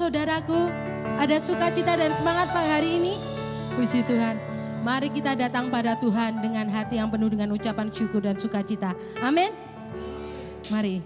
saudaraku? Ada sukacita dan semangat pagi hari ini? Puji Tuhan. Mari kita datang pada Tuhan dengan hati yang penuh dengan ucapan syukur dan sukacita. Amin. Mari.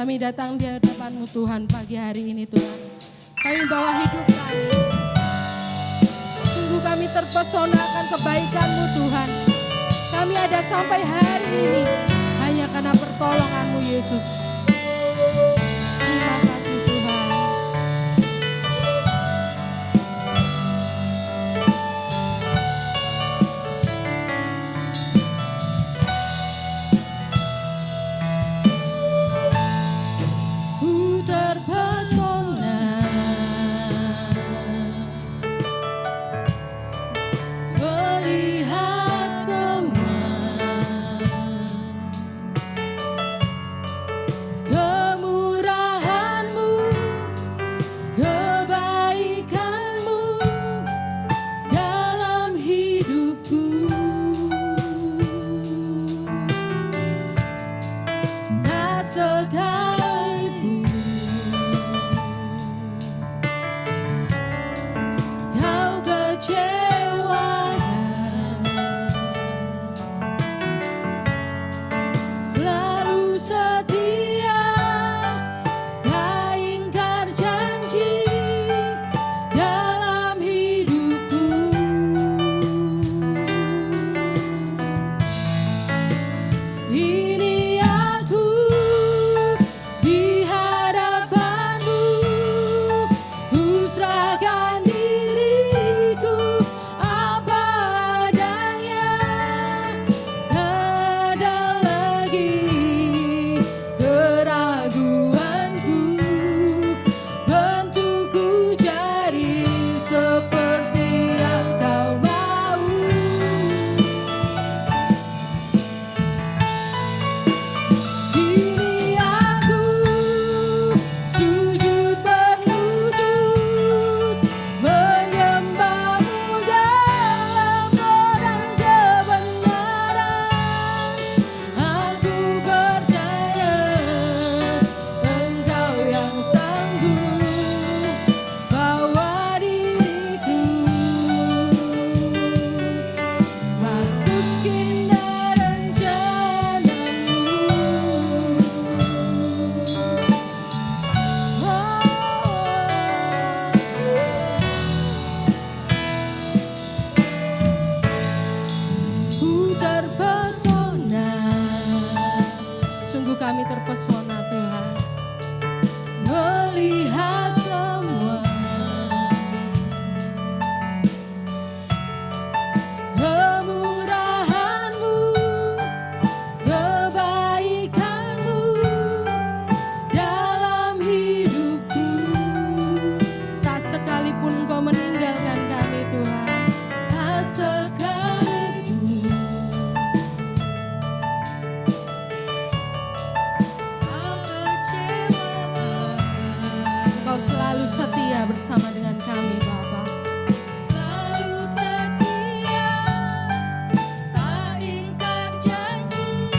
Kami datang di hadapan-Mu Tuhan pagi hari ini Tuhan. Kami bawa hidup kami. Sungguh kami terpesona akan kebaikan-Mu Tuhan. Kami ada sampai hari ini hanya karena pertolongan-Mu Yesus. Terima kasih Tuhan. karena Tuhan melihat semua. Kemurahan-Mu, kebaikan-Mu dalam hidupku. Tak sekalipun Engkau meninggalkan kami Tuhan, tak sekalipun. Engkau selalu setia bersama dengan kami Bapa. Selalu setia, tak ingkar janji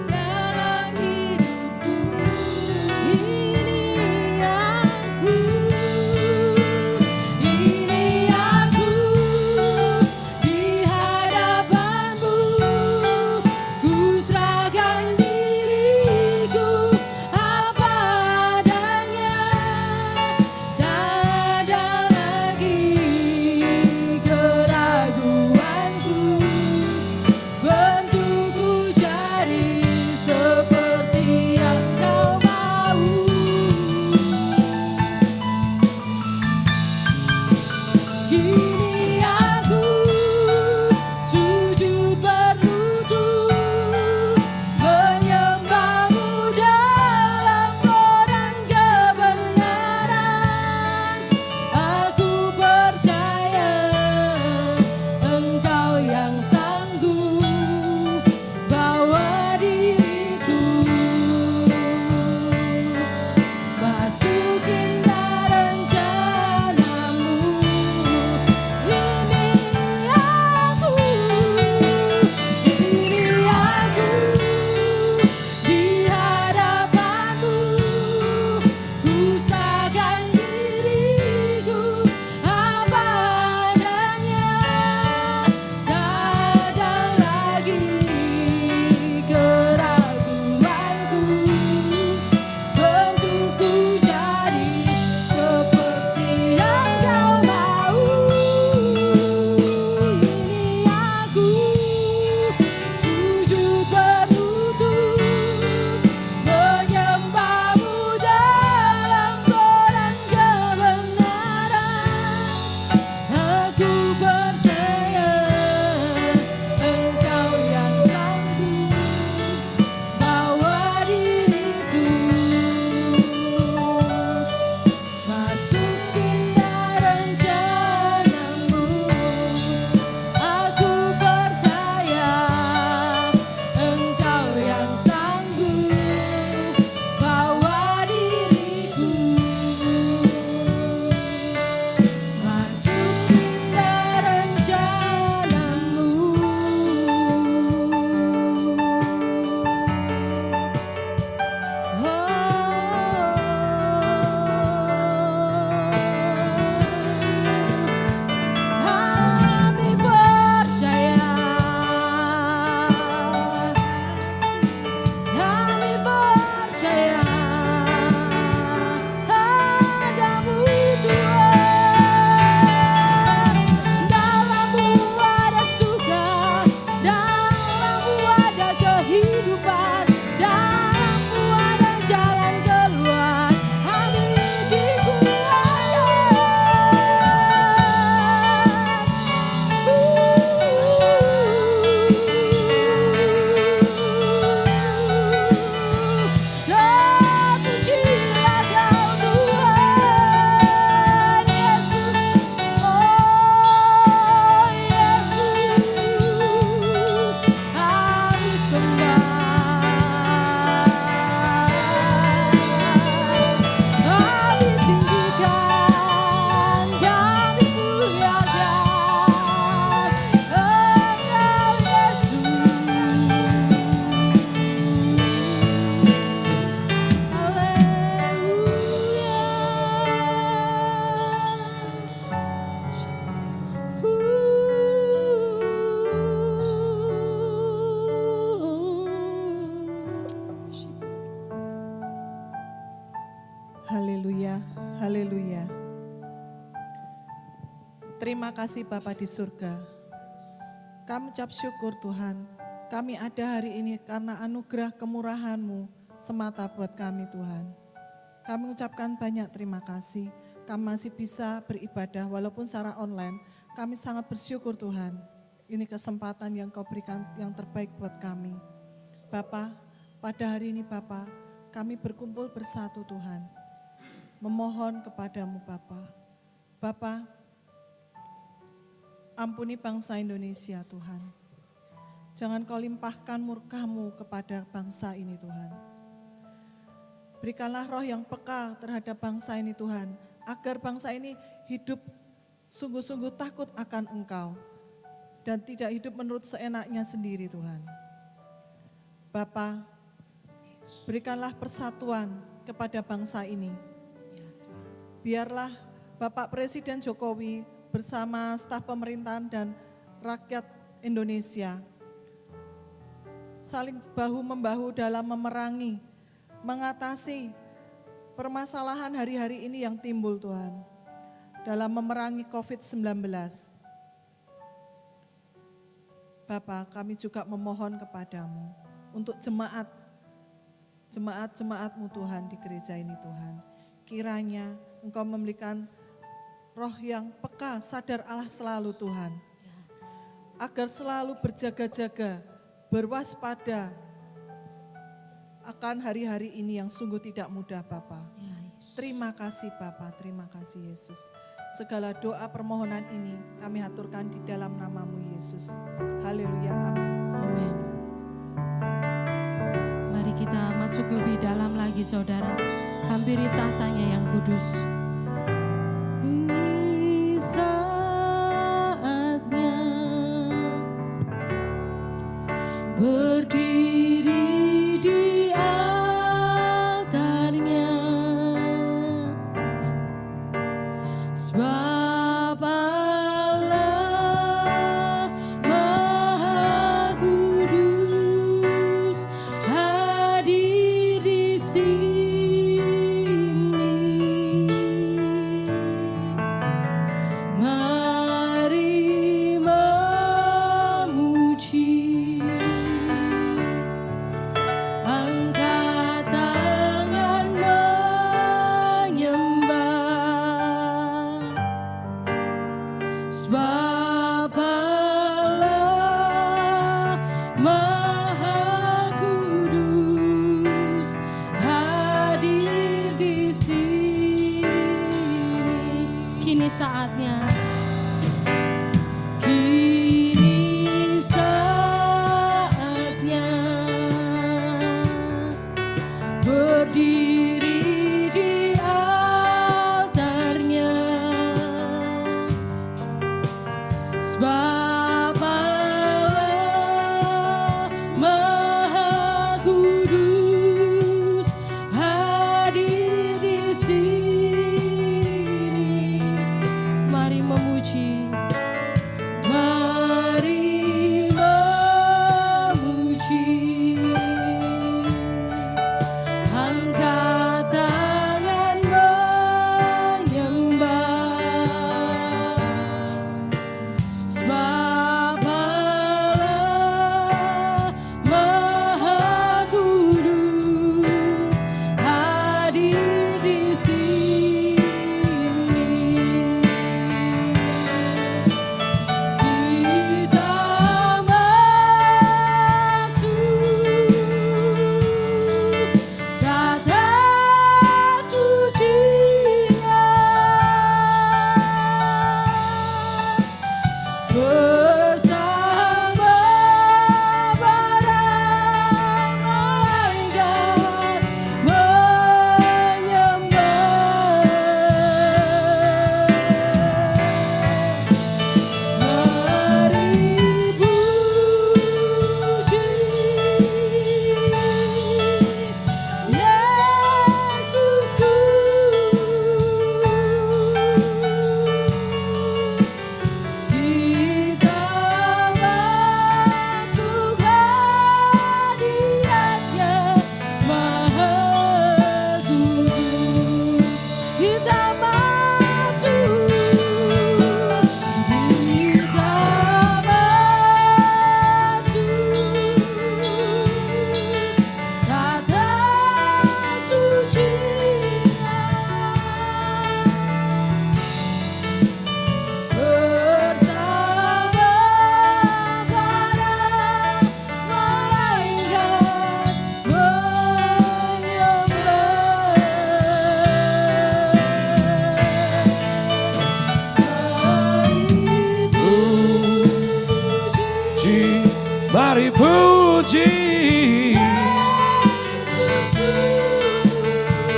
dalam hidupku. Ini aku di hadapan-Mu, ku serahkan diriku apa adanya. Tak ada lagi keraguanku, bentukku jadi seperti yang Kau mau. Kini aku sujud berlutut, menyembah-Mu dalam koran kebenaran. Aku percaya Engkau yang sanggup bawa diriku masukin dalam rencana-Mu. Ini aku di hadapan-Mu, ku serahkan diriku apa adanya. Tak ada lagi keraguanku, bentukku jadi seperti yang Kau mau. Ini aku sujud berlutut, menyembah-Mu dalam koran kebenaran. Aku percaya Engkau yang sanggup bawa diriku masukin dalam rencana-Mu. Aku percaya Engkau yang sanggup bawa diriku masukin dalam rencana-Mu. Kami percaya, kami percaya padamu Tuhan. Dalam-Mu ada suka, dalam-Mu ada kehidupan, dalam-Mu ada jalan keluar. Kami terpujilah Kau Tuhan Yesus. Oh Yesus, kami sembah, kami tinggikan, kami muliakan Engkau Yesus. Haleluya, haleluya. Terima kasih Bapa di surga. Kami ucap syukur Tuhan, kami ada hari ini karena anugerah kemurahan-Mu, semata buat kami Tuhan. Kami ucapkan banyak terima kasih. Kami masih bisa beribadah walaupun secara online. Kami sangat bersyukur Tuhan. Ini kesempatan yang Kau berikan yang terbaik buat kami. Bapa, pada hari ini Bapa, kami berkumpul bersatu Tuhan. Memohon kepadamu Bapa. Bapa, ampuni bangsa Indonesia Tuhan. Jangan Kau limpahkan murka-Mu kepada bangsa ini Tuhan. Berikanlah roh yang peka terhadap bangsa ini Tuhan, agar bangsa ini hidup sungguh-sungguh takut akan Engkau dan tidak hidup menurut seenaknya sendiri Tuhan. Bapa, berikanlah persatuan kepada bangsa ini. Biarlah Bapak Presiden Jokowi bersama staf pemerintahan dan rakyat Indonesia saling bahu-membahu dalam memerangi, mengatasi permasalahan hari-hari ini yang timbul Tuhan, dalam memerangi COVID-19. Bapa, kami juga memohon kepadamu untuk jemaat-jemaat-Mu Tuhan di gereja ini Tuhan. Kiranya Engkau memberikan roh yang peka, sadar Allah selalu Tuhan. Agar selalu berjaga-jaga, berwaspada akan hari-hari ini yang sungguh tidak mudah Bapa. Terima kasih Bapa, terima kasih Yesus. Segala doa permohonan ini kami haturkan di dalam nama-Mu Yesus. Haleluya, amin. Amin. Mari kita masuk lebih dalam lagi saudara. Hampiri tahtanya yang kudus. Ini saatnya berdiri di altarnya, sebab Allah Maha Kudus hadir di sini. Mari memuji, angkat tangan menyembah, sebab Allah Maha Kudus hadir di sini. Kini saatnya, kini saatnya berdiri di altarnya, sebab Allah Maha Kudus hadir di sini. Mari memuji, mari memuji, angkat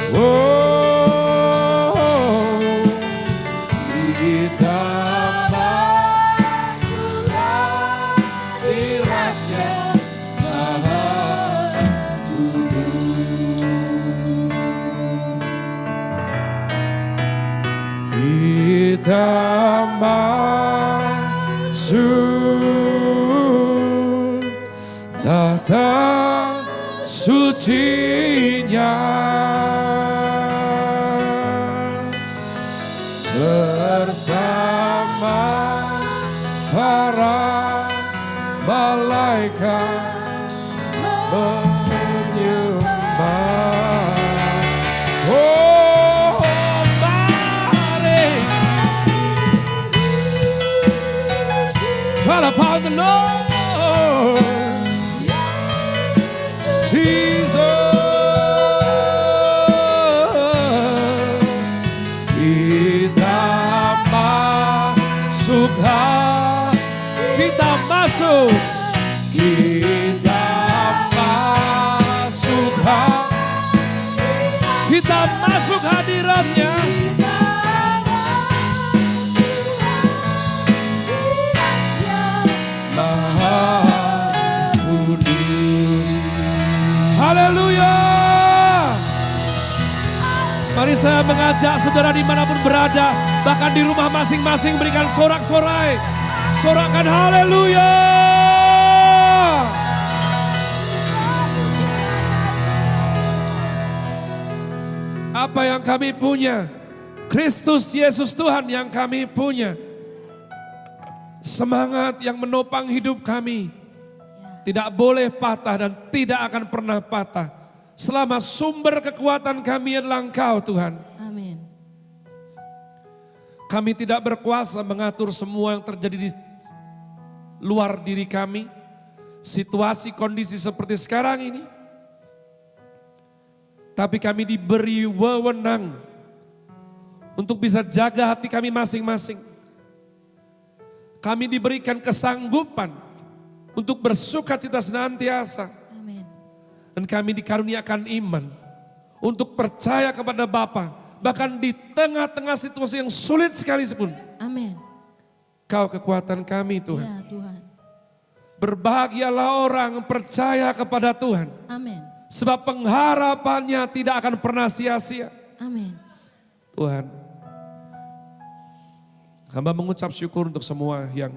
Oh, kita masuklah hadiratnya Maha Kudus. Kita masuk tahta sucinya bersama para malaikat menyembah. Oh, mari call upon the Lord Jesus. Kita masuk, kita masuk, kita masuk, kita masuk hadiratnya. Maha Kudus. Haleluya. Mari saya mengajak saudara dimanapun berada, bahkan di rumah masing-masing, berikan sorak-sorai. Sorakan haleluya. Apa yang kami punya? Kristus Yesus Tuhan yang kami punya. Semangat yang menopang hidup kami tidak boleh patah dan tidak akan pernah patah. Selama sumber kekuatan kami adalah Engkau Tuhan. Amin. Kami tidak berkuasa mengatur semua yang terjadi di luar diri kami. Situasi kondisi seperti sekarang ini. Tapi kami diberi wewenang untuk bisa jaga hati kami masing-masing. Kami diberikan kesanggupan untuk bersukacita senantiasa. Amin. Dan kami dikaruniakan iman untuk percaya kepada Bapa. Bahkan di tengah-tengah situasi yang sulit sekalipun. Amin. Kau kekuatan kami Tuhan. Ya Tuhan. Berbahagialah orang yang percaya kepada Tuhan. Amin. Sebab pengharapannya tidak akan pernah sia-sia. Amin. Tuhan, hamba mengucap syukur untuk semua yang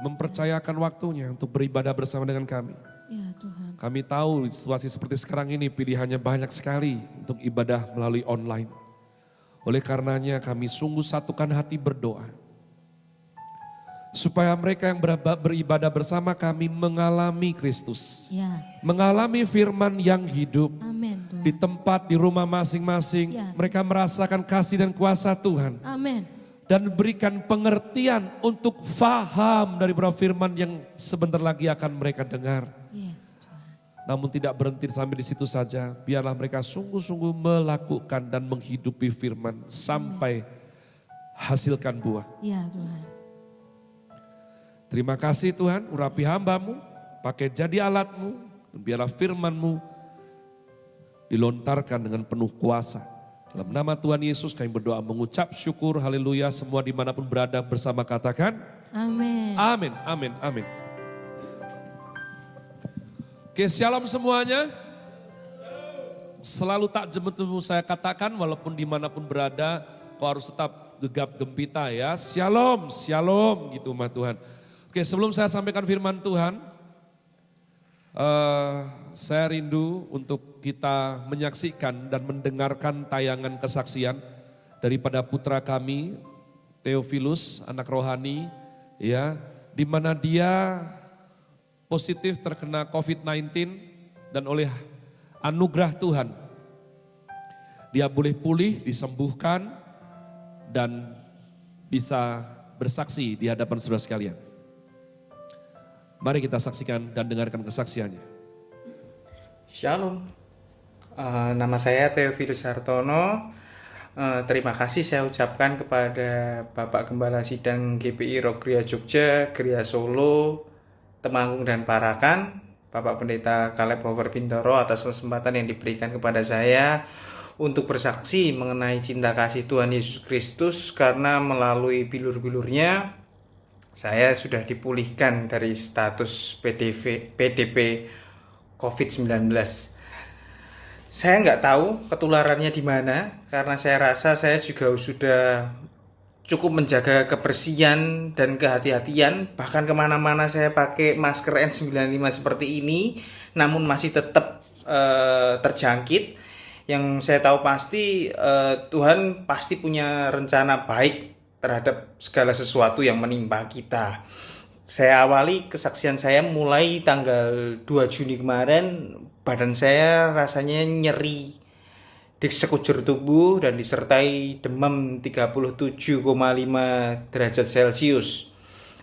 mempercayakan waktunya untuk beribadah bersama dengan kami. Ya Tuhan. Kami tahu di situasi seperti sekarang ini pilihannya banyak sekali untuk ibadah melalui online. Oleh karenanya kami sungguh satukan hati berdoa. Supaya mereka yang beribadah bersama kami mengalami Kristus. Ya. Mengalami firman yang hidup. Amin Tuhan. Di tempat, di rumah masing-masing. Ya. Mereka merasakan kasih dan kuasa Tuhan. Amin. Dan berikan pengertian untuk faham dari beberapa firman yang sebentar lagi akan mereka dengar. Yes Tuhan. Namun tidak berhenti sampai di situ saja. Biarlah mereka sungguh-sungguh melakukan dan menghidupi firman sampai hasilkan buah. Ya Tuhan. Terima kasih Tuhan, urapi hamba-Mu, pakai jadi alat-Mu, dan biarlah firman-Mu dilontarkan dengan penuh kuasa. Dalam nama Tuhan Yesus kami berdoa mengucap syukur, haleluya, semua dimanapun berada bersama katakan. Amin. Amin, amin, amin. Oke, shalom semuanya. Selalu tak jemu-jemu saya katakan walaupun dimanapun berada, kau harus tetap gegap gempita ya. Shalom, shalom gitu mah Tuhan. Oke, sebelum saya sampaikan firman Tuhan, saya rindu untuk kita menyaksikan dan mendengarkan tayangan kesaksian daripada putra kami, Theophilus, anak rohani, ya, di mana dia positif terkena COVID-19 dan oleh anugerah Tuhan, dia boleh pulih, disembuhkan, dan bisa bersaksi di hadapan saudara sekalian. Mari kita saksikan dan dengarkan kesaksiannya. Shalom, nama saya Theophilus Hartono. Terima kasih saya ucapkan kepada Bapak Gembala Sidang GPI Rokria Jogja, Geria Solo, Temanggung dan Parakan, Bapak Pendeta Caleb Hover Bintoro atas kesempatan yang diberikan kepada saya untuk bersaksi mengenai cinta kasih Tuhan Yesus Kristus, karena melalui bilur-bilurnya saya sudah dipulihkan dari status PDP COVID-19. Saya nggak tahu ketularannya di mana, karena saya rasa saya juga sudah cukup menjaga kebersihan dan kehati-hatian. Bahkan kemana-mana saya pakai masker N95 seperti ini, namun masih tetap terjangkit. Yang saya tahu pasti Tuhan pasti punya rencana baik terhadap segala sesuatu yang menimpa kita. Saya awali kesaksian saya mulai tanggal 2 Juni kemarin. Badan saya rasanya nyeri di sekujur tubuh dan disertai demam 37,5 derajat Celcius.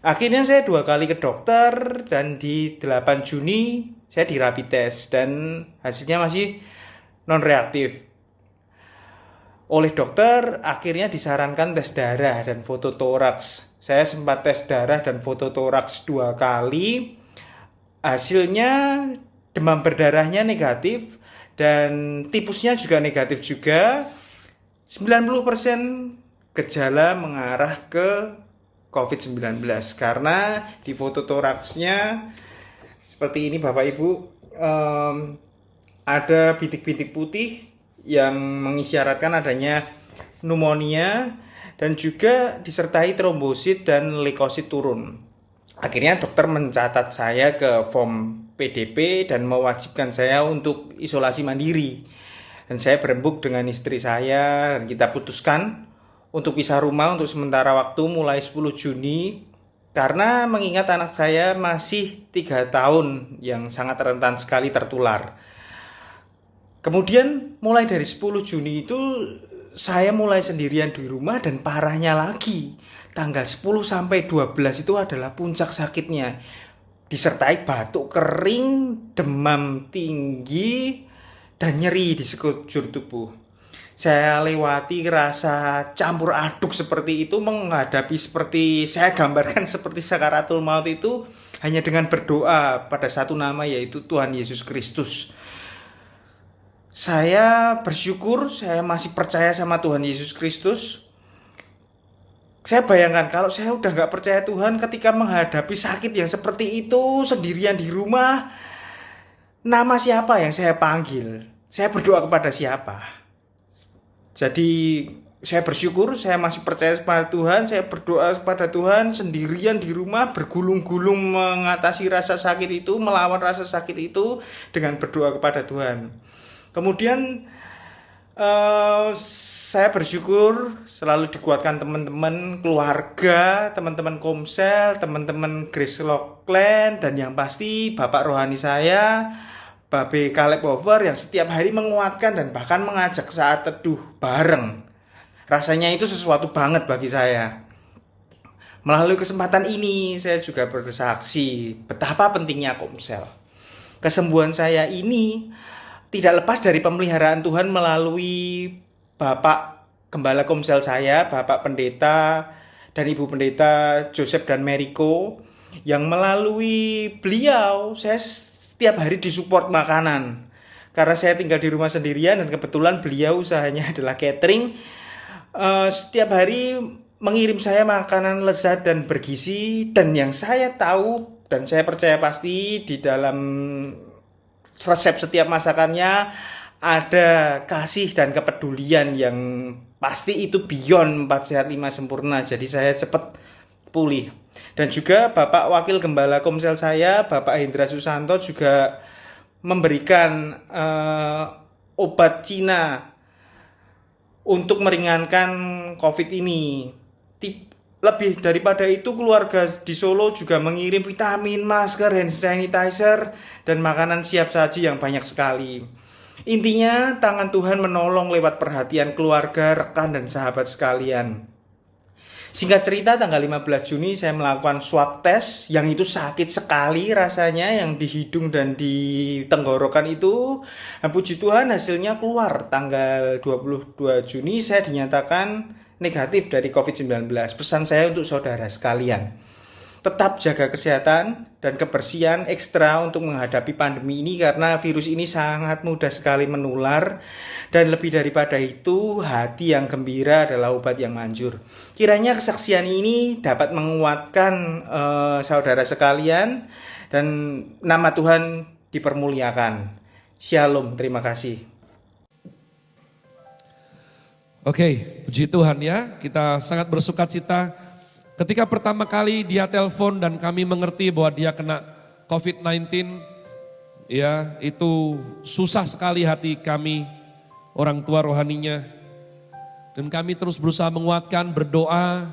Akhirnya saya 2 kali ke dokter dan di 8 Juni saya di rapid test dan hasilnya masih non-reaktif. Oleh dokter akhirnya disarankan tes darah dan foto toraks. Saya sempat tes darah dan foto toraks 2 kali. Hasilnya demam berdarahnya negatif dan tipusnya juga negatif juga. 90% gejala mengarah ke COVID-19 karena di foto toraksnya seperti ini Bapak Ibu, ada bintik-bintik putih yang mengisyaratkan adanya pneumonia dan juga disertai trombosit dan leukosit turun. Akhirnya dokter mencatat saya ke form PDP dan mewajibkan saya untuk isolasi mandiri. Dan saya berembuk dengan istri saya dan kita putuskan untuk pisah rumah untuk sementara waktu mulai 10 Juni karena mengingat anak saya masih 3 tahun yang sangat rentan sekali tertular. Kemudian mulai dari 10 Juni itu saya mulai sendirian di rumah dan parahnya lagi. Tanggal 10 sampai 12 itu adalah puncak sakitnya. Disertai batuk kering, demam tinggi, dan nyeri di sekujur tubuh. Saya lewati rasa campur aduk seperti itu, menghadapi seperti saya gambarkan seperti sakaratul maut itu hanya dengan berdoa pada satu nama yaitu Tuhan Yesus Kristus. Saya bersyukur, saya masih percaya sama Tuhan Yesus Kristus. Saya bayangkan kalau saya udah gak percaya Tuhan ketika menghadapi sakit yang seperti itu sendirian di rumah, nama siapa yang saya panggil? Saya berdoa kepada siapa? Jadi saya bersyukur, saya masih percaya kepada Tuhan, saya berdoa kepada Tuhan sendirian di rumah, bergulung-gulung mengatasi rasa sakit itu, melawan rasa sakit itu dengan berdoa kepada Tuhan. Kemudian saya bersyukur selalu dikuatkan teman-teman keluarga, teman-teman Komsel, teman-teman Grace Lockland, dan yang pasti Bapak Rohani saya, Babe Caleb Over yang setiap hari menguatkan dan bahkan mengajak saat teduh bareng. Rasanya itu sesuatu banget bagi saya. Melalui kesempatan ini saya juga bersaksi betapa pentingnya Komsel. Kesembuhan saya ini tidak lepas dari pemeliharaan Tuhan melalui Bapak Gembala Komsel saya, Bapak Pendeta dan Ibu Pendeta Joseph dan Meriko, yang melalui beliau saya setiap hari disupport makanan. Karena saya tinggal di rumah sendirian dan kebetulan beliau usahanya adalah catering, setiap hari mengirim saya makanan lezat dan bergizi, dan yang saya tahu dan saya percaya pasti di dalam resep setiap masakannya ada kasih dan kepedulian yang pasti itu beyond 4 sehat 5 sempurna. Jadi saya cepat pulih. Dan juga Bapak Wakil Gembala Komsel saya, Bapak Hendra Susanto juga memberikan obat Cina untuk meringankan COVID ini. Lebih daripada itu, keluarga di Solo juga mengirim vitamin, masker, hand sanitizer, dan makanan siap saji yang banyak sekali. Intinya, tangan Tuhan menolong lewat perhatian keluarga, rekan, dan sahabat sekalian. Singkat cerita, tanggal 15 Juni saya melakukan swab test, yang itu sakit sekali rasanya, yang di hidung dan di tenggorokan itu. Dan puji Tuhan hasilnya keluar. Tanggal 22 Juni saya dinyatakan negatif dari COVID-19. Pesan saya untuk saudara sekalian, tetap jaga kesehatan dan kebersihan ekstra untuk menghadapi pandemi ini karena virus ini sangat mudah sekali menular dan lebih daripada itu hati yang gembira adalah obat yang manjur. Kiranya kesaksian ini dapat menguatkan saudara sekalian dan nama Tuhan dipermuliakan. Shalom, terima kasih. Oke, puji Tuhan ya, kita sangat bersuka cita. Ketika pertama kali dia telepon dan kami mengerti bahwa dia kena COVID-19, ya itu susah sekali hati kami, orang tua rohaninya. Dan kami terus berusaha menguatkan, berdoa.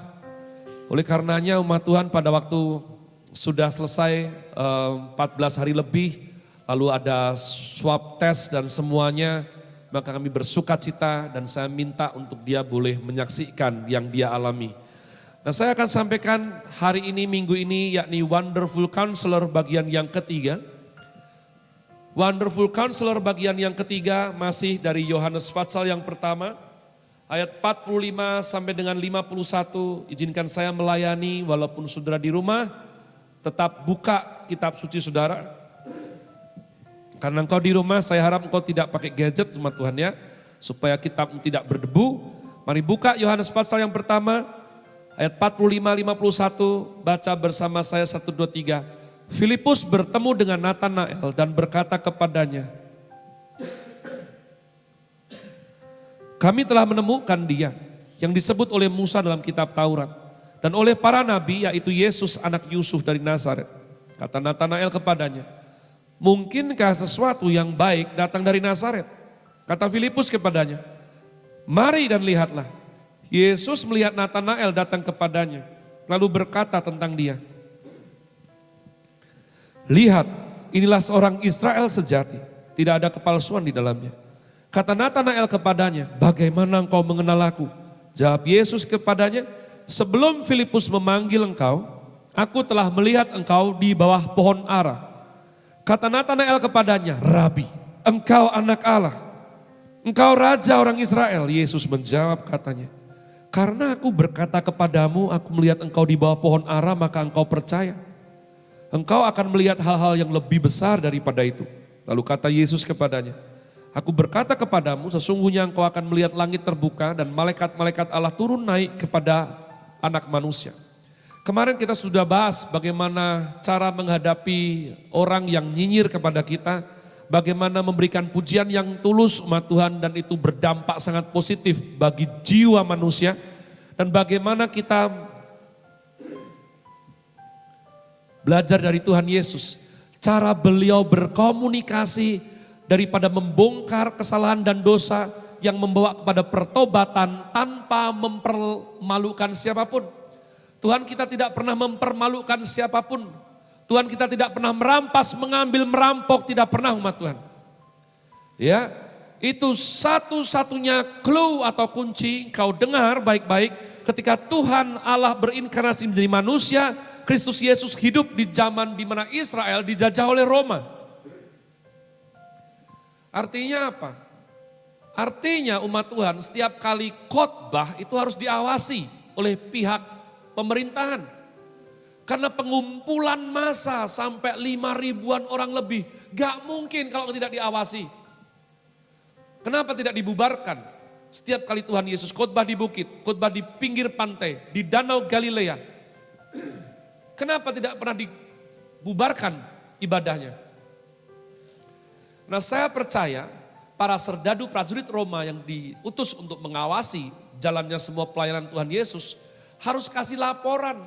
Oleh karenanya umat Tuhan pada waktu sudah selesai 14 hari lebih, lalu ada swab test dan semuanya, maka kami bersuka cita dan saya minta untuk dia boleh menyaksikan yang dia alami. Nah, saya akan sampaikan hari ini, minggu ini, yakni Wonderful Counselor bagian yang ketiga. Wonderful Counselor bagian yang ketiga masih dari Yohanes Pasal yang pertama, ayat 45 sampai dengan 51. Izinkan saya melayani walaupun saudara di rumah, tetap buka kitab suci saudara. Karena engkau di rumah, saya harap engkau tidak pakai gadget sama Tuhan ya, supaya kitabmu tidak berdebu. Mari buka Yohanes Pasal yang pertama, ayat 45-51, baca bersama saya 1, 2, 3. Filipus bertemu dengan Natanael dan berkata kepadanya, kami telah menemukan dia yang disebut oleh Musa dalam kitab Taurat dan oleh para nabi, yaitu Yesus anak Yusuf dari Nazaret. Kata Natanael kepadanya, mungkinkah sesuatu yang baik datang dari Nazaret? Kata Filipus kepadanya, mari dan lihatlah. Yesus melihat Natanael datang kepadanya, lalu berkata tentang dia, lihat, inilah seorang Israel sejati, tidak ada kepalsuan di dalamnya. Kata Natanael kepadanya, bagaimana engkau mengenal aku? Jawab Yesus kepadanya, sebelum Filipus memanggil engkau, aku telah melihat engkau di bawah pohon ara. Kata Natanael kepadanya, Rabi, engkau anak Allah, engkau raja orang Israel. Yesus menjawab katanya, karena aku berkata kepadamu, aku melihat engkau di bawah pohon ara, maka engkau percaya. Engkau akan melihat hal-hal yang lebih besar daripada itu. Lalu kata Yesus kepadanya, aku berkata kepadamu, sesungguhnya engkau akan melihat langit terbuka dan malaikat-malaikat Allah turun naik kepada anak manusia. Kemarin kita sudah bahas bagaimana cara menghadapi orang yang nyinyir kepada kita, bagaimana memberikan pujian yang tulus umat Tuhan dan itu berdampak sangat positif bagi jiwa manusia. Dan bagaimana kita belajar dari Tuhan Yesus, cara beliau berkomunikasi daripada membongkar kesalahan dan dosa yang membawa kepada pertobatan tanpa mempermalukan siapapun. Tuhan kita tidak pernah mempermalukan siapapun. Tuhan kita tidak pernah merampas, mengambil, merampok, tidak pernah umat Tuhan. Ya, itu satu-satunya clue atau kunci, kau dengar baik-baik, ketika Tuhan Allah berinkarnasi menjadi manusia, Kristus Yesus hidup di zaman di mana Israel dijajah oleh Roma. Artinya apa? Artinya umat Tuhan setiap kali khotbah itu harus diawasi oleh pihak pemerintahan. Karena pengumpulan massa sampai 5.000-an orang lebih. Gak mungkin kalau tidak diawasi. Kenapa tidak dibubarkan? Setiap kali Tuhan Yesus khotbah di bukit, khotbah di pinggir pantai, di danau Galilea. Kenapa tidak pernah dibubarkan ibadahnya? Nah, saya percaya para serdadu prajurit Roma yang diutus untuk mengawasi jalannya semua pelayanan Tuhan Yesus harus kasih laporan.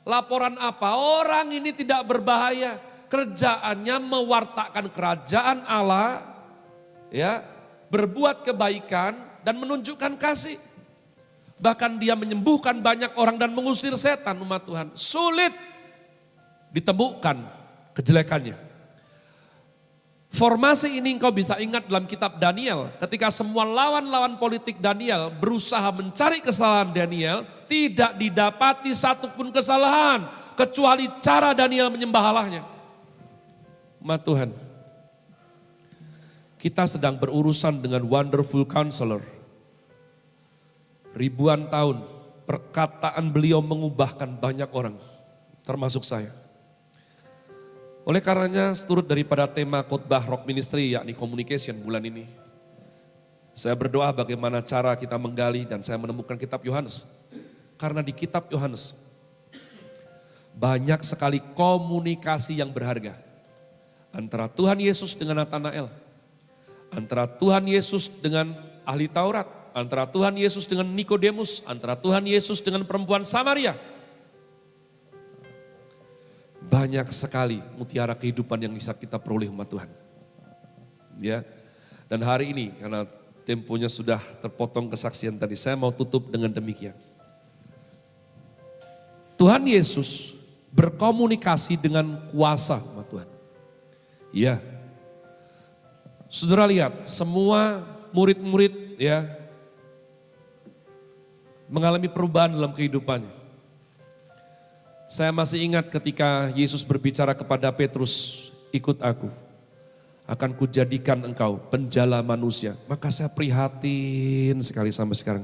Laporan apa? Orang ini tidak berbahaya. Kerjaannya mewartakan kerajaan Allah, ya, berbuat kebaikan dan menunjukkan kasih. Bahkan dia menyembuhkan banyak orang dan mengusir setan umat Tuhan. Sulit ditemukan kejelekannya. Formasi ini engkau bisa ingat dalam kitab Daniel. Ketika semua lawan-lawan politik Daniel berusaha mencari kesalahan Daniel, tidak didapati satupun kesalahan. Kecuali cara Daniel menyembah Allahnya. Umat Tuhan, kita sedang berurusan dengan Wonderful Counselor. Ribuan tahun perkataan beliau mengubahkan banyak orang. termasuk saya. Oleh karenanya, seturut daripada tema khotbah Rock Ministry, yakni communication bulan ini, saya berdoa bagaimana cara kita menggali dan saya menemukan kitab Yohanes. Karena di kitab Yohanes banyak sekali komunikasi yang berharga antara Tuhan Yesus dengan Natanael, antara Tuhan Yesus dengan ahli Taurat, antara Tuhan Yesus dengan Nikodemus, antara Tuhan Yesus dengan perempuan Samaria. Banyak sekali mutiara kehidupan yang bisa kita peroleh umat Tuhan. Ya. Dan hari ini karena temponya sudah terpotong kesaksian tadi, saya mau tutup dengan demikian. Tuhan Yesus berkomunikasi dengan kuasa umat Tuhan. Ya. Saudara lihat, semua murid-murid ya mengalami perubahan dalam kehidupannya. Saya masih ingat ketika Yesus berbicara kepada Petrus, ikut aku, akan kujadikan engkau penjala manusia. Maka saya prihatin sekali sampai sekarang.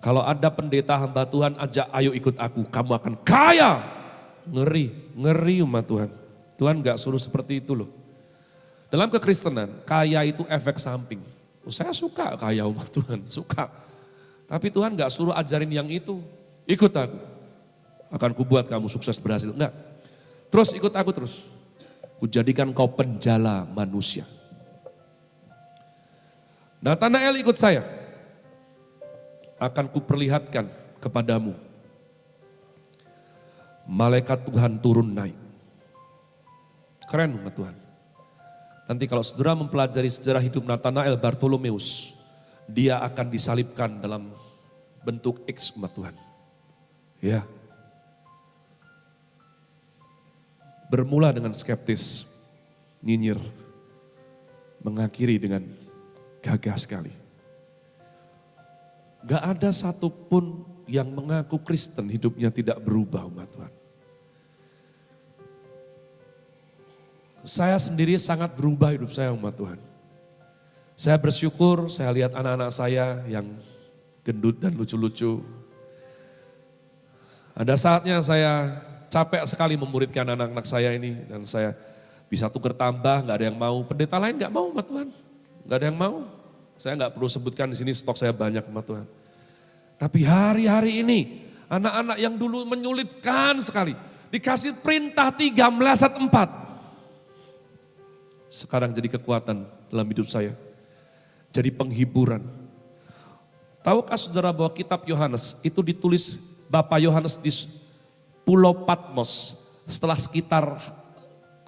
Kalau ada pendeta hamba Tuhan ajak ayo ikut aku, kamu akan kaya. Ngeri umat Tuhan. Tuhan gak suruh seperti itu loh. Dalam kekristenan, kaya itu efek samping. Saya suka kaya umat Tuhan, suka. Tapi Tuhan gak suruh ajarin yang itu, ikut aku. Akan kubuat kamu sukses berhasil. Enggak. Terus ikut aku terus. Kujadikan kau penjala manusia. Natanael ikut saya. Akan kuperlihatkan kepadamu. Malaikat Tuhan turun naik. Keren umat Tuhan. Nanti kalau saudara mempelajari sejarah hidup Natanael Bartolomeus, dia akan disalibkan dalam bentuk X umat Tuhan. Ya. Bermula dengan skeptis, nyinyir, mengakhiri dengan gagah sekali. Gak ada satupun yang mengaku Kristen hidupnya tidak berubah umat Tuhan. Saya sendiri sangat berubah hidup saya umat Tuhan. Saya bersyukur saya lihat anak-anak saya yang gendut dan lucu-lucu. Ada saatnya saya capek sekali memuridkan anak-anak saya ini dan saya bisa tukar tambah, nggak ada yang mau. Pendeta lain nggak mau umat Tuhan, nggak ada yang mau. Saya nggak perlu sebutkan di sini stok saya banyak umat Tuhan. Tapi hari-hari ini anak-anak yang dulu menyulitkan sekali dikasih perintah 3 meleset 4. Sekarang jadi kekuatan dalam hidup saya, jadi penghiburan. Tahukah saudara bahwa kitab Yohanes itu ditulis Bapak Yohanes di Pulau Patmos setelah sekitar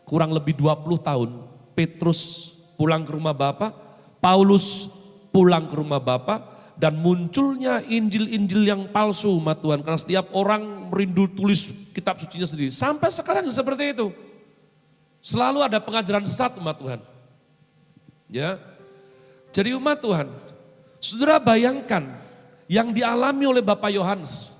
kurang lebih 20 tahun, Petrus pulang ke rumah Bapa, Paulus pulang ke rumah Bapa, dan munculnya Injil-Injil yang palsu umat Tuhan. Karena setiap orang merindu tulis kitab sucinya sendiri. Sampai sekarang seperti itu. Selalu ada pengajaran sesat umat Tuhan. Ya. Jadi umat Tuhan, saudara bayangkan yang dialami oleh Bapak Yohanes.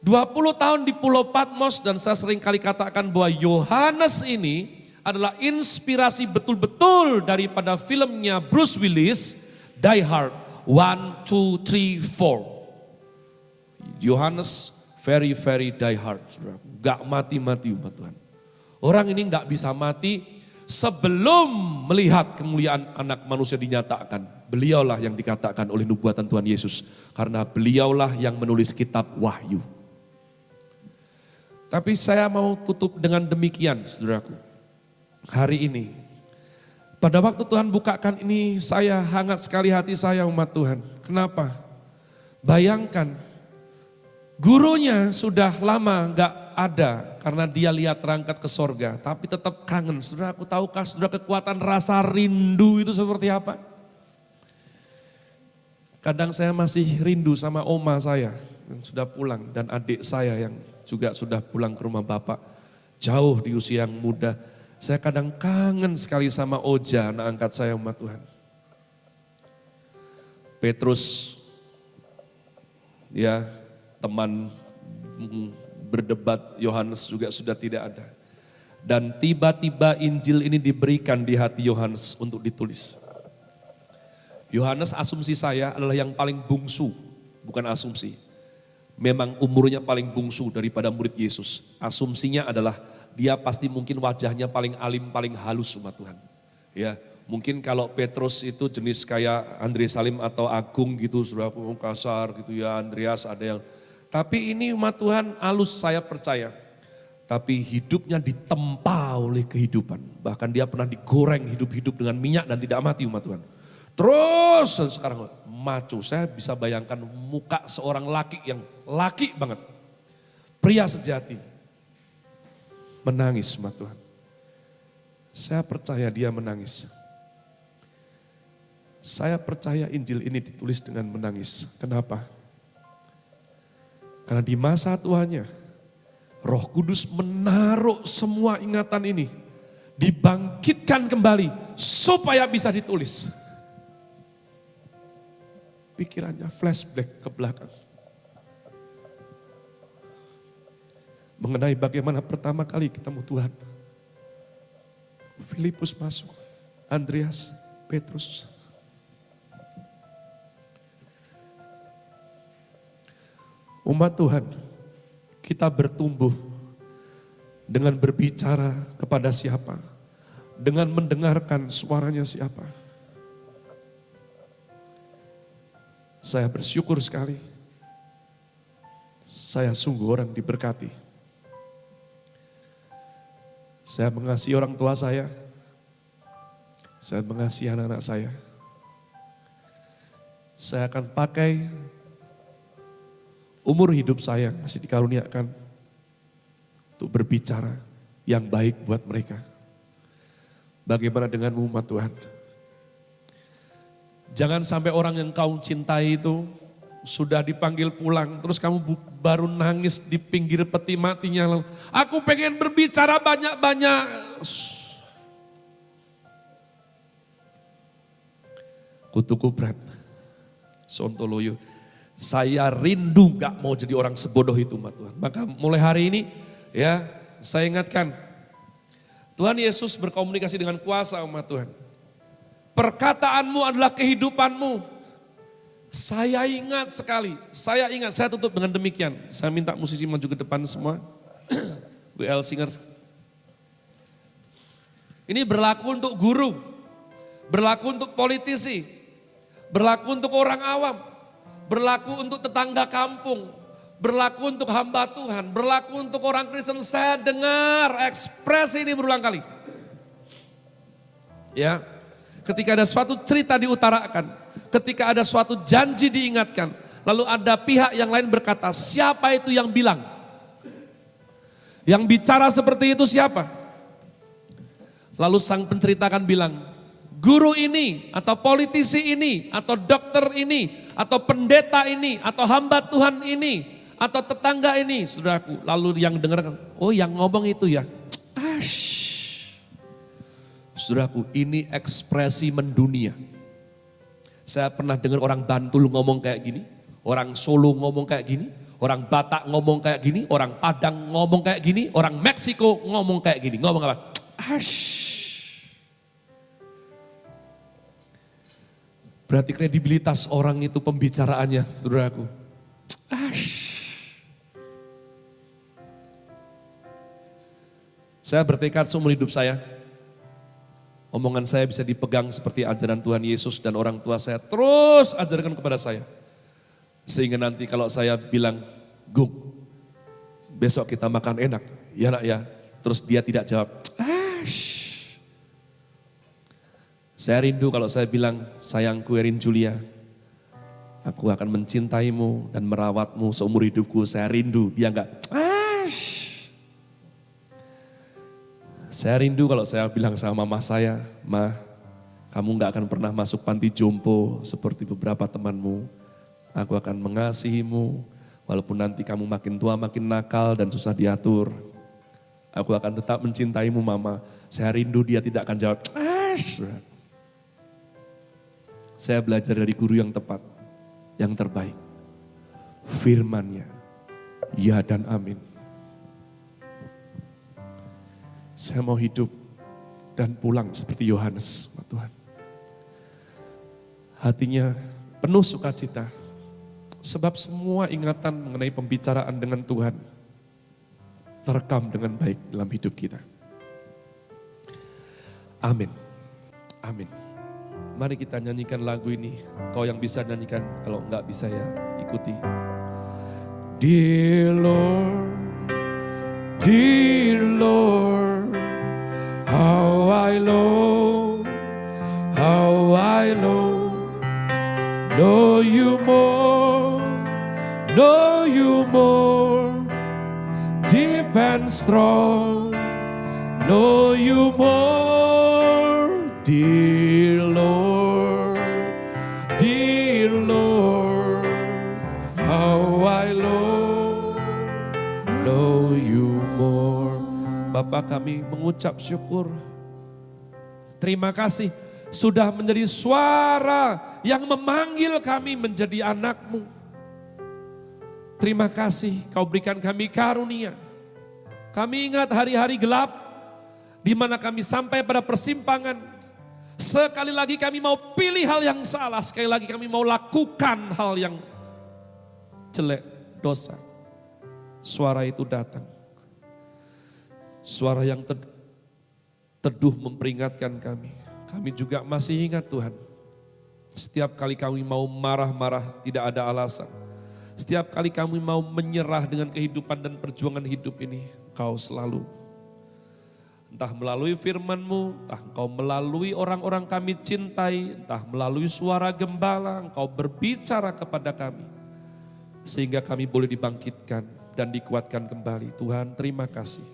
20 tahun di Pulau Patmos dan saya sering kali katakan bahwa Yohanes ini adalah inspirasi betul-betul daripada filmnya Bruce Willis, Die Hard 1, 2, 3, 4. Yohanes very die hard, saudara. Gak mati-mati umat Tuhan. Orang ini gak bisa mati sebelum melihat kemuliaan anak manusia dinyatakan. Beliaulah yang dikatakan oleh nubuatan Tuhan Yesus. Karena beliaulah yang menulis kitab Wahyu. Tapi saya mau tutup dengan demikian, saudaraku. Hari ini, pada waktu Tuhan bukakan ini, saya hangat sekali hati saya umat Tuhan. Kenapa? Bayangkan, gurunya sudah lama gak ada karena dia lihat terangkat ke sorga. Tapi tetap kangen, saudaraku, tahukah saudara kekuatan rasa rindu itu seperti apa? Kadang saya masih rindu sama oma saya yang sudah pulang dan adik saya yang juga sudah pulang ke rumah bapak, jauh di usia yang muda. Saya kadang kangen sekali sama Oja, anak angkat saya umat Tuhan. Petrus, ya teman berdebat Yohanes juga sudah tidak ada. Dan tiba-tiba Injil ini diberikan di hati Yohanes untuk ditulis. Yohanes asumsi saya adalah yang paling bungsu, bukan asumsi. memang umurnya paling bungsu daripada murid Yesus. Asumsinya adalah dia pasti mungkin wajahnya paling alim, paling halus umat Tuhan. Ya, mungkin kalau Petrus itu jenis kayak Andre Salim atau Agung gitu, sudah kasar gitu ya, Andreas ada yang. Tapi ini umat Tuhan halus, saya percaya. Tapi hidupnya ditempa oleh kehidupan. Bahkan dia pernah digoreng hidup-hidup dengan minyak dan tidak mati umat Tuhan. Terus sekarang maco, saya bisa bayangkan muka seorang laki yang laki banget. Pria sejati. Menangis umat Tuhan. Saya percaya dia menangis. Saya percaya Injil ini ditulis dengan menangis. Kenapa? Karena di masa tuanya, Roh Kudus menaruh semua ingatan ini, dibangkitkan kembali supaya bisa ditulis. Pikirannya flashback ke belakang. Mengenai bagaimana pertama kali ketemu Tuhan. Filipus masuk, Andreas, Petrus. Umat Tuhan, kita bertumbuh dengan berbicara kepada siapa, dengan mendengarkan suaranya siapa. Saya bersyukur sekali, saya sungguh orang diberkati. Saya mengasihi orang tua saya mengasihi anak-anak saya. Saya akan pakai umur hidup saya masih dikaruniakan untuk berbicara yang baik buat mereka. Bagaimana dengan umat Tuhan? Jangan sampai orang yang kau cintai itu sudah dipanggil pulang, terus kamu baru nangis di pinggir peti matinya. Lalu, aku pengen berbicara banyak-banyak. Kutukuprat, Sontoloyo. Saya rindu gak mau jadi orang sebodoh itu umat Tuhan. Maka mulai hari ini ya saya ingatkan. Tuhan Yesus berkomunikasi dengan kuasa umat Tuhan. Perkataanmu adalah kehidupanmu. Saya ingat sekali, saya tutup dengan demikian. Saya minta musisi maju ke depan semua. WL Singer. Ini berlaku untuk guru, berlaku untuk politisi, berlaku untuk orang awam, berlaku untuk tetangga kampung, berlaku untuk hamba Tuhan, berlaku untuk orang Kristen. Saya dengar ekspresi ini berulang kali. Ya, ketika ada suatu cerita diutarakan, ketika ada suatu janji diingatkan, lalu ada pihak yang lain berkata, siapa itu yang bilang? Yang bicara seperti itu siapa? Lalu sang pencerita akan bilang, guru ini, atau politisi ini, atau dokter ini, atau pendeta ini, atau hamba Tuhan ini, atau tetangga ini, saudaraku. Lalu yang dengar, oh yang ngomong itu ya. Saudaraku, ini ekspresi mendunia. Saya pernah dengar orang Bantul ngomong kayak gini, orang Solo ngomong kayak gini, orang Batak ngomong kayak gini, orang Padang ngomong kayak gini, orang Meksiko ngomong kayak gini. Ngomong apa? Berarti kredibilitas orang itu pembicaraannya, saudaraku. Saya bertekad seumur hidup saya, omongan saya bisa dipegang seperti ajaran Tuhan Yesus dan orang tua saya terus ajarkan kepada saya. Sehingga nanti kalau saya bilang, Gung, besok kita makan enak, ya nak ya. Terus dia tidak jawab, saya rindu kalau saya bilang, sayangku Erin Julia, aku akan mencintaimu dan merawatmu seumur hidupku. Saya rindu, dia enggak. Saya rindu kalau saya bilang sama mama saya, Ma, kamu enggak akan pernah masuk panti jompo seperti beberapa temanmu. Aku akan mengasihimu, walaupun nanti kamu makin tua, makin nakal dan susah diatur. Aku akan tetap mencintaimu mama. Saya rindu dia tidak akan jawab, Saya belajar dari guru yang tepat, yang terbaik. Firman-Nya, ya dan amin. Saya mau hidup dan pulang seperti Yohanes, Tuhan. Hatinya penuh sukacita, Sebab semua ingatan mengenai pembicaraan dengan Tuhan terekam dengan baik dalam hidup kita. Amin. Amin. Mari kita nyanyikan lagu ini. Kau yang bisa nyanyikan, kalau enggak bisa ya ikuti. Dear Lord, how I long, know you more, deep and strong, know you more, dear Lord, how I long, know you more. Bapa, kami mengucap syukur, terima kasih sudah menjadi suara yang memanggil kami menjadi anak-Mu. Terima kasih Kau berikan kami karunia. Kami ingat hari-hari gelap di mana kami sampai pada persimpangan. Sekali lagi kami mau pilih hal yang salah, sekali lagi kami mau lakukan hal yang jelek, dosa. Suara itu datang. Suara yang teduh memperingatkan kami. Kami juga masih ingat Tuhan, setiap kali kami mau marah-marah tidak ada alasan. Setiap kali kami mau menyerah dengan kehidupan dan perjuangan hidup ini, Kau selalu. Entah melalui firman-Mu, entah Engkau melalui orang-orang kami cintai, entah melalui suara gembala, Engkau berbicara kepada kami. Sehingga kami boleh dibangkitkan dan dikuatkan kembali. Tuhan, terima kasih.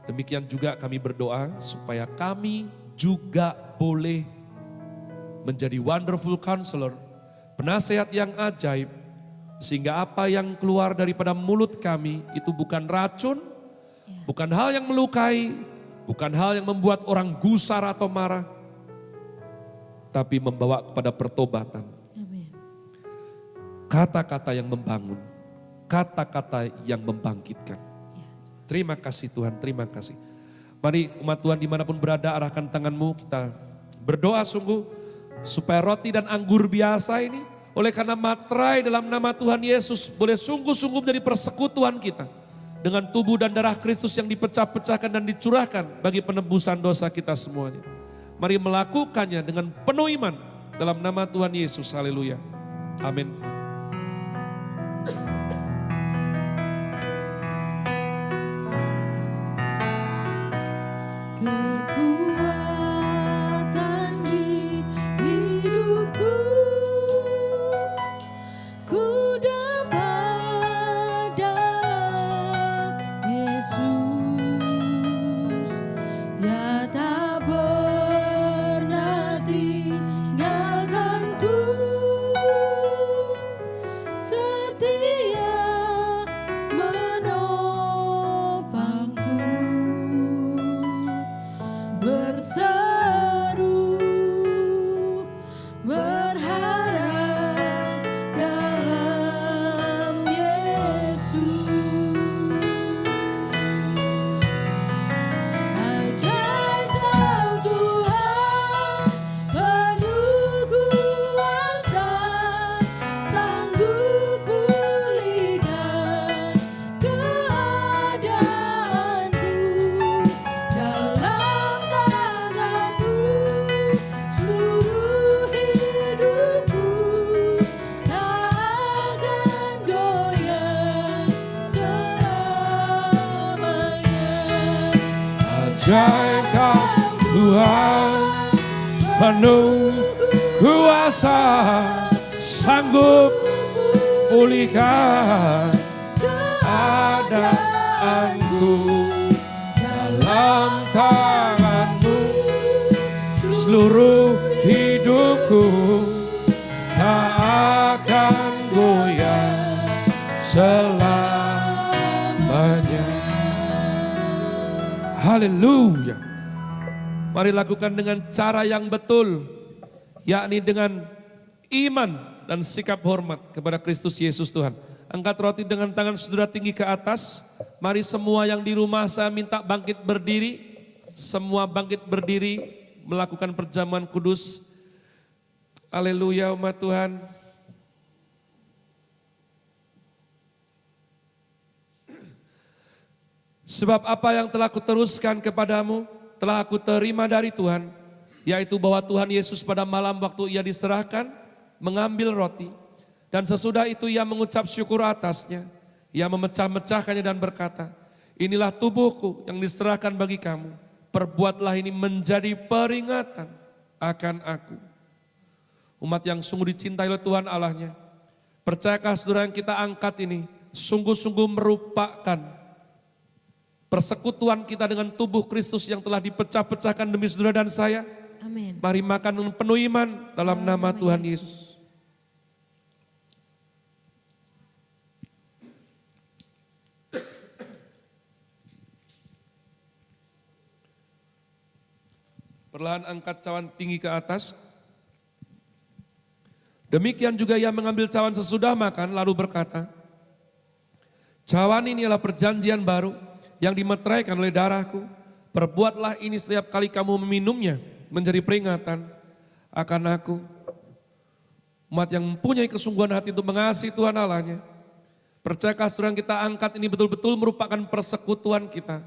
Demikian juga kami berdoa supaya kami juga boleh menjadi wonderful counselor, penasehat yang ajaib, sehingga apa yang keluar daripada mulut kami itu bukan racun, bukan hal yang melukai, bukan hal yang membuat orang gusar atau marah, tapi membawa kepada pertobatan. Kata-kata yang membangun, kata-kata yang membangkitkan. Terima kasih Tuhan, terima kasih. Mari umat Tuhan dimanapun berada, arahkan tanganmu, kita berdoa sungguh supaya roti dan anggur biasa ini oleh karena materai dalam nama Tuhan Yesus boleh sungguh-sungguh menjadi persekutuan kita dengan tubuh dan darah Kristus yang dipecah-pecahkan dan dicurahkan bagi penebusan dosa kita semuanya. Mari melakukannya dengan penuh iman dalam nama Tuhan Yesus. Haleluya. Amin. Kekuatan di hidupku, ku dapat dalam Yesus. Dia tak pernah tinggalkanku, setia menopangku. Berseru, berharap dalam Yesus. Ajaib Kau Tuhan, penuh kuasa, sanggup pulihkan keadaanku. Dalam tangan-Mu seluruh hidupku tak akan goyah selamanya. Ajaib Kau Tuhan, penuh kuasa, sanggup pulihkan keadaanku. Dalam tangan-Mu seluruh hidupku tak akan goyah selamanya. Haleluya. Mari lakukan dengan cara yang betul, yakni dengan iman dan sikap hormat kepada Kristus Yesus Tuhan. Angkat roti dengan tangan saudara tinggi ke atas. Mari semua yang di rumah saya minta bangkit berdiri. Semua bangkit berdiri melakukan perjamuan kudus. Haleluya umat Tuhan. Sebab apa yang telah kuteruskan kepadamu, telah aku terima dari Tuhan, yaitu bahwa Tuhan Yesus pada malam waktu ia diserahkan, mengambil roti, dan sesudah itu ia mengucap syukur atasnya, ia memecah-mecahkannya dan berkata, inilah tubuhku yang diserahkan bagi kamu, perbuatlah ini menjadi peringatan akan aku. Umat yang sungguh dicintai oleh Tuhan Allahnya, percayakah saudara yang kita angkat ini, sungguh-sungguh merupakan persekutuan kita dengan tubuh Kristus yang telah dipecah-pecahkan demi saudara dan saya. Amin. Mari makan dengan penuh iman dalam nama Tuhan Yesus. Perlahan angkat cawan tinggi ke atas. Demikian juga ia mengambil cawan sesudah makan lalu berkata, cawan ini adalah perjanjian baru yang dimeteraikan oleh darahku. Perbuatlah ini setiap kali kamu meminumnya menjadi peringatan akan aku. Umat yang mempunyai kesungguhan hati untuk mengasihi Tuhan Allahnya. Percayakah saudara yang kita angkat ini betul-betul merupakan persekutuan kita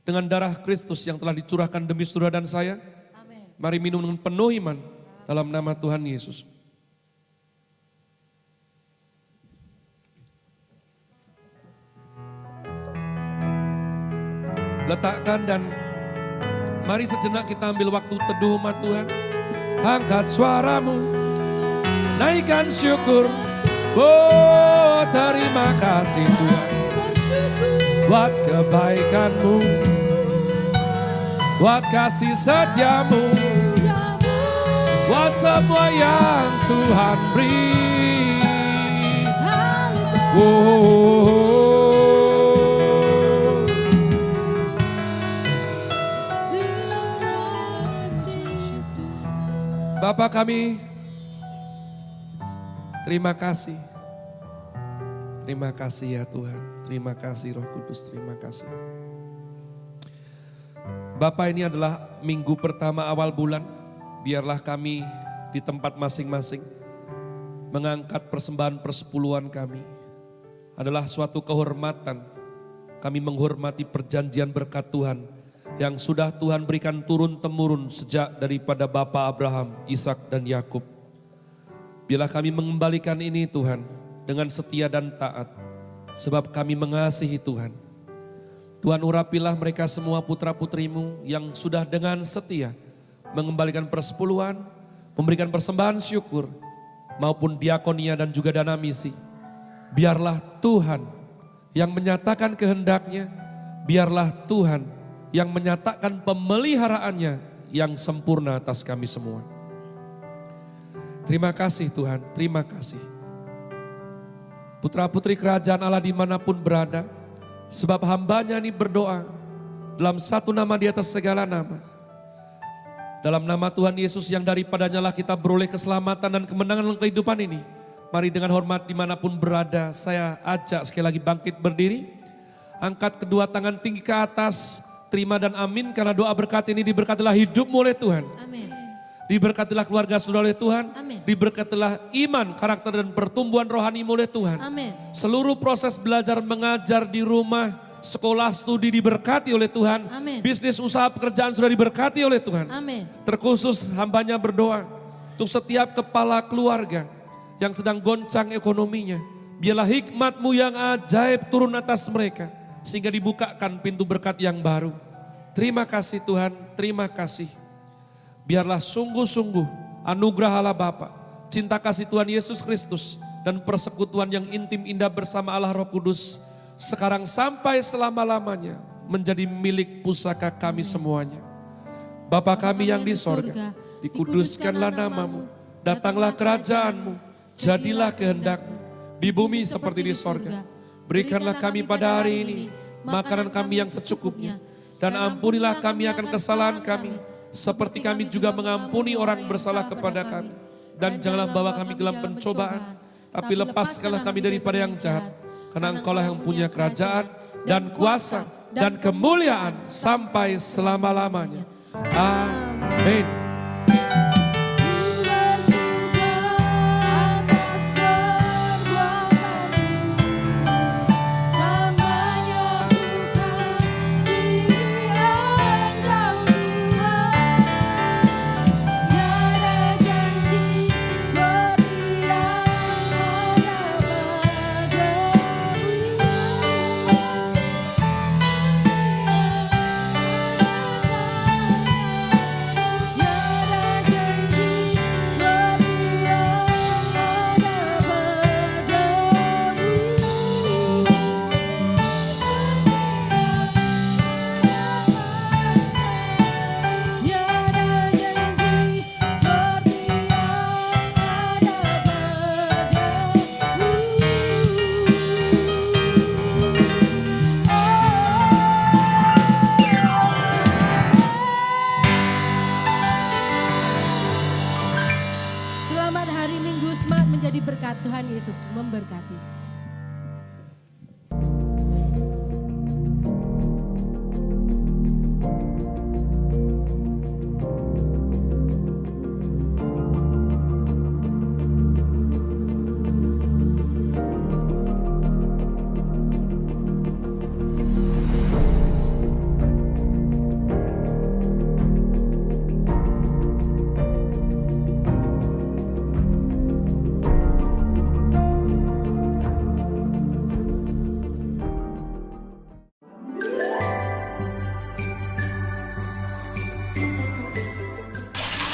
dengan darah Kristus yang telah dicurahkan demi saudara dan saya. Amin. Mari minum dengan penuh iman dalam nama Tuhan Yesus. Letakkan dan mari sejenak kita ambil waktu teduh umat Tuhan. Angkat suaramu, naikkan syukur. Oh, terima kasih Tuhan buat kebaikanmu, buat kasih setiamu, buat semua yang Tuhan beri. Bapa kami, terima kasih. Terima kasih ya Tuhan, terima kasih Roh Kudus, terima kasih. Bapa, ini adalah minggu pertama awal bulan, biarlah kami di tempat masing-masing mengangkat persembahan persepuluhan kami. Adalah suatu kehormatan, kami menghormati perjanjian berkat Tuhan yang sudah Tuhan berikan turun-temurun sejak daripada Bapa Abraham, Ishak dan Yakub. Bila kami mengembalikan ini Tuhan dengan setia dan taat, sebab kami mengasihi Tuhan. Tuhan, urapilah mereka semua putra-putrimu yang sudah dengan setia mengembalikan persepuluhan, memberikan persembahan syukur, maupun diakonia dan juga dana misi. Biarlah Tuhan yang menyatakan kehendaknya, biarlah Tuhan yang menyatakan pemeliharaannya yang sempurna atas kami semua. Terima kasih Tuhan, terima kasih. Putra-putri kerajaan Allah dimanapun berada, sebab hambanya ini berdoa dalam satu nama di atas segala nama. Dalam nama Tuhan Yesus yang daripadanya lah kita beroleh keselamatan dan kemenangan dalam kehidupan ini. Mari dengan hormat dimanapun berada, saya ajak sekali lagi bangkit berdiri. Angkat kedua tangan tinggi ke atas. Terima dan amin karena doa berkat ini diberkatilah hidupmu oleh Tuhan. Amin. Diberkatilah keluarga saudara oleh Tuhan. Amin. Diberkatilah iman, karakter dan pertumbuhan rohanimu oleh Tuhan. Amin. Seluruh proses belajar mengajar di rumah, sekolah, studi diberkati oleh Tuhan. Amin. Bisnis, usaha, pekerjaan sudah diberkati oleh Tuhan. Amin. Terkhusus hambanya berdoa untuk setiap kepala keluarga yang sedang goncang ekonominya. Biarlah hikmat-Mu yang ajaib turun atas mereka, sehingga dibukakan pintu berkat yang baru. Terima kasih Tuhan, terima kasih. Biarlah sungguh-sungguh anugerah Allah Bapa, cinta kasih Tuhan Yesus Kristus, dan persekutuan yang intim indah bersama Allah Roh Kudus, sekarang sampai selama-lamanya menjadi milik pusaka kami semuanya. Bapa kami yang di sorga, dikuduskanlah namamu, datanglah kerajaanmu, jadilah kehendak-Mu, di bumi seperti di sorga. Berikanlah kami pada hari ini makanan kami yang secukupnya, dan ampunilah kami akan kesalahan kami, seperti kami juga mengampuni orang bersalah kepada kami. Dan janganlah bawa kami dalam pencobaan, tapi lepaskanlah kami daripada yang jahat. Karena Engkau-lah yang punya kerajaan dan kuasa dan kemuliaan sampai selama-lamanya. Amin. Selamat hari Minggu, semangat menjadi berkat. Tuhan Yesus memberkati.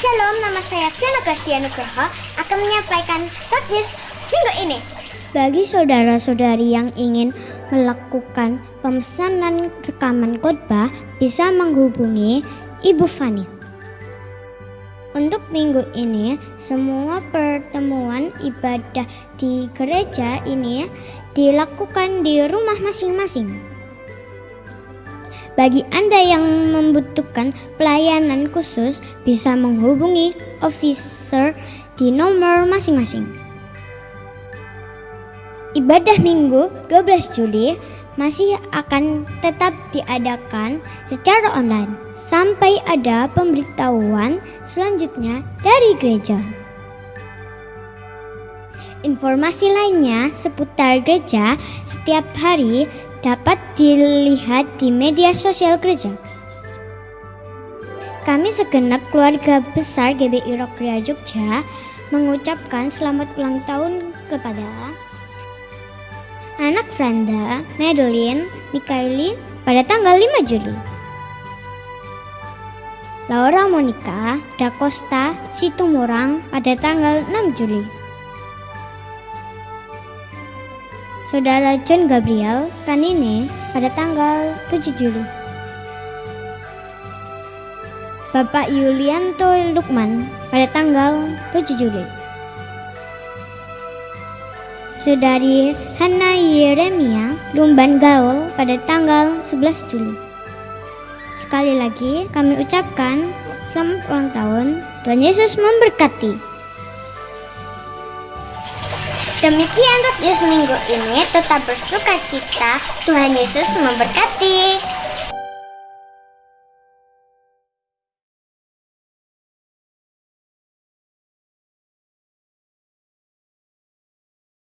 Shalom, nama saya Fiona Gracia Nugroho akan menyampaikan Hot News minggu ini. Bagi saudara-saudari yang ingin melakukan pemesanan rekaman khotbah bisa menghubungi Ibu Fani. Untuk minggu ini, semua pertemuan ibadah di gereja ini dilakukan di rumah masing-masing. Bagi Anda yang membutuhkan pelayanan khusus bisa menghubungi officer di nomor masing-masing. Ibadah Minggu 12 Juli masih akan tetap diadakan secara online sampai ada pemberitahuan selanjutnya dari gereja. Informasi lainnya seputar gereja setiap hari dapat dilihat di media sosial gereja. Kami segenap keluarga besar GBI Rockria Jogja mengucapkan selamat ulang tahun kepada anak Franda, Madeline, Mikaeli pada tanggal 5 Juli. Laura Monica Da Costa Situmorang pada tanggal 6 Juli. Saudara John Gabriel Kanine pada tanggal 7 Juli. Bapak Yulianto Lukman pada tanggal 7 Juli. Saudari Hana Yeremia Lumban Gaul pada tanggal 11 Juli. Sekali lagi kami ucapkan selamat ulang tahun. Tuhan Yesus memberkati. Demikian Hot News minggu ini, tetap bersuka cita. Tuhan Yesus memberkati.